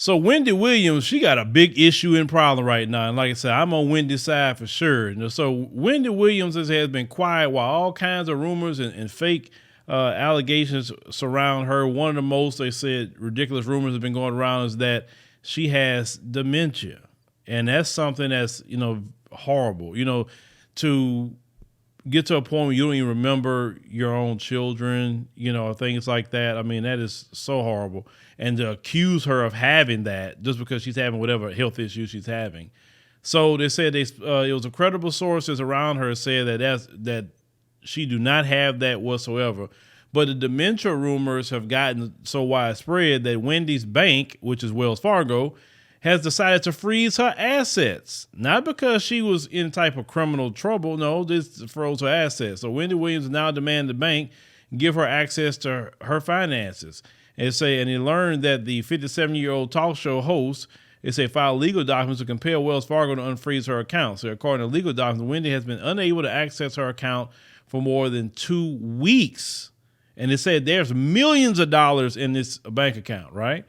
So Wendy Williams, she got a big issue and problem right now. And like I said, I'm on Wendy's side for sure. So Wendy Williams has been quiet while all kinds of rumors and fake allegations surround her. One of the most, they said, ridiculous rumors have been going around is that she has dementia. And that's something that's, horrible, to get to a point where you don't even remember your own children, things like that. I mean, that is so horrible. And to accuse her of having that just because she's having whatever health issue she's having. So they said it was credible sources around her said that she do not have that whatsoever. But the dementia rumors have gotten so widespread that Wendy's bank, which is Wells Fargo, has decided to freeze her assets. Not because she was in type of criminal trouble. No, this froze her assets. So Wendy Williams now demand the bank give her access to her finances. And they learned that the 57-year-old talk show host, filed legal documents to compel Wells Fargo to unfreeze her account. So according to legal documents, Wendy has been unable to access her account for more than 2 weeks. And they said there's millions of dollars in this bank account, right?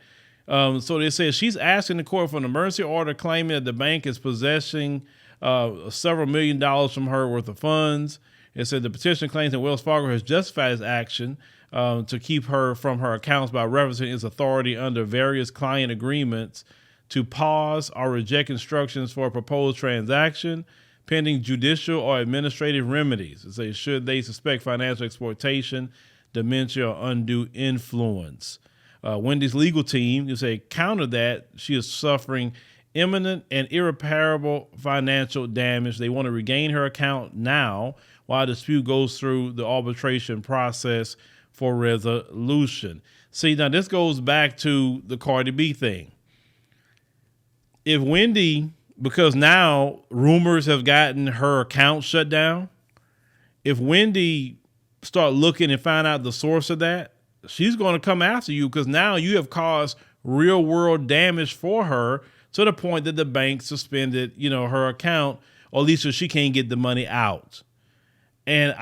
So they said she's asking the court for an emergency order claiming that the bank is possessing several $1 million from her worth of funds. It said the petition claims that Wells Fargo has justified its action to keep her from her accounts by referencing its authority under various client agreements to pause or reject instructions for a proposed transaction pending judicial or administrative remedies. It says should they suspect financial exploitation, dementia, or undue influence. Wendy's legal team counter that she is suffering imminent and irreparable financial damage. They want to regain her account now while the dispute goes through the arbitration process for resolution. See, now this goes back to the Cardi B thing. If Wendy, because now rumors have gotten her account shut down, if Wendy start looking and find out the source of that, she's going to come after you because now you have caused real world damage for her to the point that the bank suspended, her account, or at least so she can't get the money out. And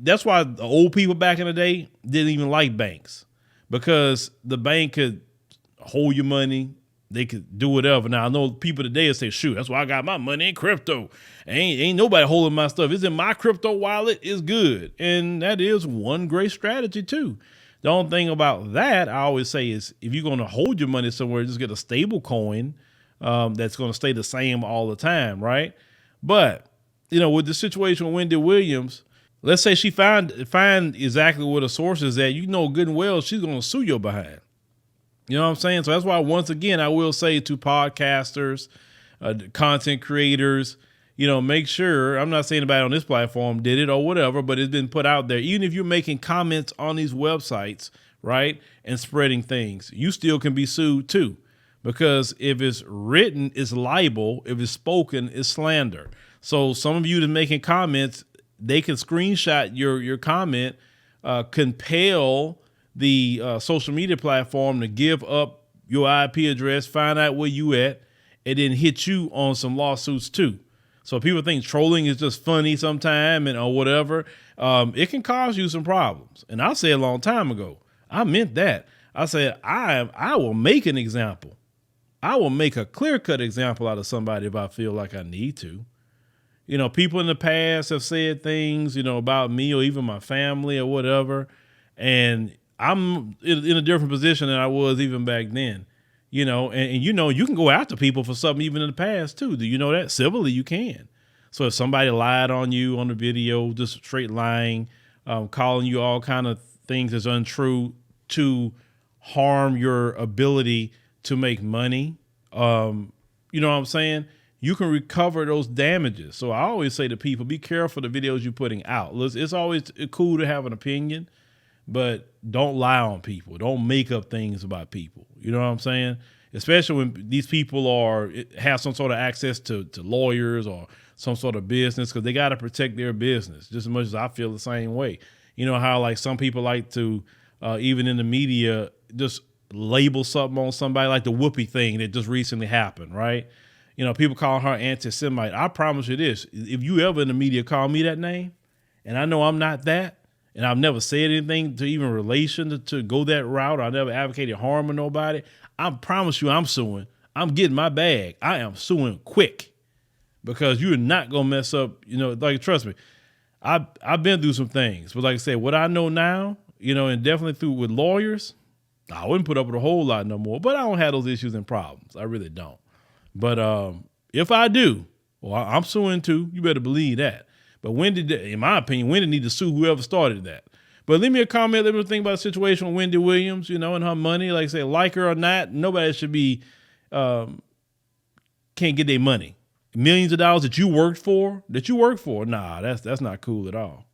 that's why the old people back in the day didn't even like banks, because the bank could hold your money. They could do whatever. Now I know people today will say, shoot, that's why I got my money in crypto. Ain't nobody holding my stuff. It's in my crypto wallet. It's good. And that is one great strategy too. The only thing about that I always say is if you're going to hold your money somewhere, just get a stable coin that's going to stay the same all the time, right? But, with the situation with Wendy Williams, let's say she find exactly where the source is at, good and well she's going to sue your behind. You know what I'm saying? So that's why, once again, I will say to podcasters, content creators, make sure, I'm not saying anybody on this platform did it or whatever, but it's been put out there. Even if you're making comments on these websites, right, and spreading things, you still can be sued too. Because if it's written, it's libel. If it's spoken, it's slander. So some of you that making comments, they can screenshot your comment, compel the social media platform to give up your IP address, find out where you at, and then hit you on some lawsuits too. So people think trolling is just funny sometime or whatever. It can cause you some problems. And I said a long time ago, I meant that. I said, I will make an example. I will make a clear-cut example out of somebody if I feel like I need to. People in the past have said things, about me or even my family or whatever. And I'm in a different position than I was even back then, and you can go after people for something even in the past too. Do you know that? Civilly you can. So if somebody lied on you on the video, just straight lying, calling you all kind of things that's untrue to harm your ability to make money, you know what I'm saying? You can recover those damages. So I always say to people, be careful the videos you're putting out. It's always cool to have an opinion, but don't lie on people. Don't make up things about people. You know what I'm saying? Especially when these people have some sort of access to lawyers or some sort of business, because they got to protect their business just as much as I feel the same way. You know how like some people like to, even in the media, just label something on somebody, like the Whoopi thing that just recently happened, right? People calling her anti-Semite. I promise you this, if you ever in the media call me that name, and I know I'm not that, and I've never said anything to even relation to go that route. I never advocated harm on nobody. I promise you I'm suing. I'm getting my bag. I am suing quick because you're not going to mess up, like, trust me. I've been through some things, but like I said, what I know now, and definitely through with lawyers, I wouldn't put up with a whole lot no more, but I don't have those issues and problems. I really don't. But if I do, well, I'm suing too. You better believe that. But Wendy, in my opinion, Wendy need to sue whoever started that. But leave me a comment. Let me think about the situation with Wendy Williams, and her money. Like I say, like her or not, nobody should be, can't get their money. Millions of dollars that you worked for. Nah, that's not cool at all.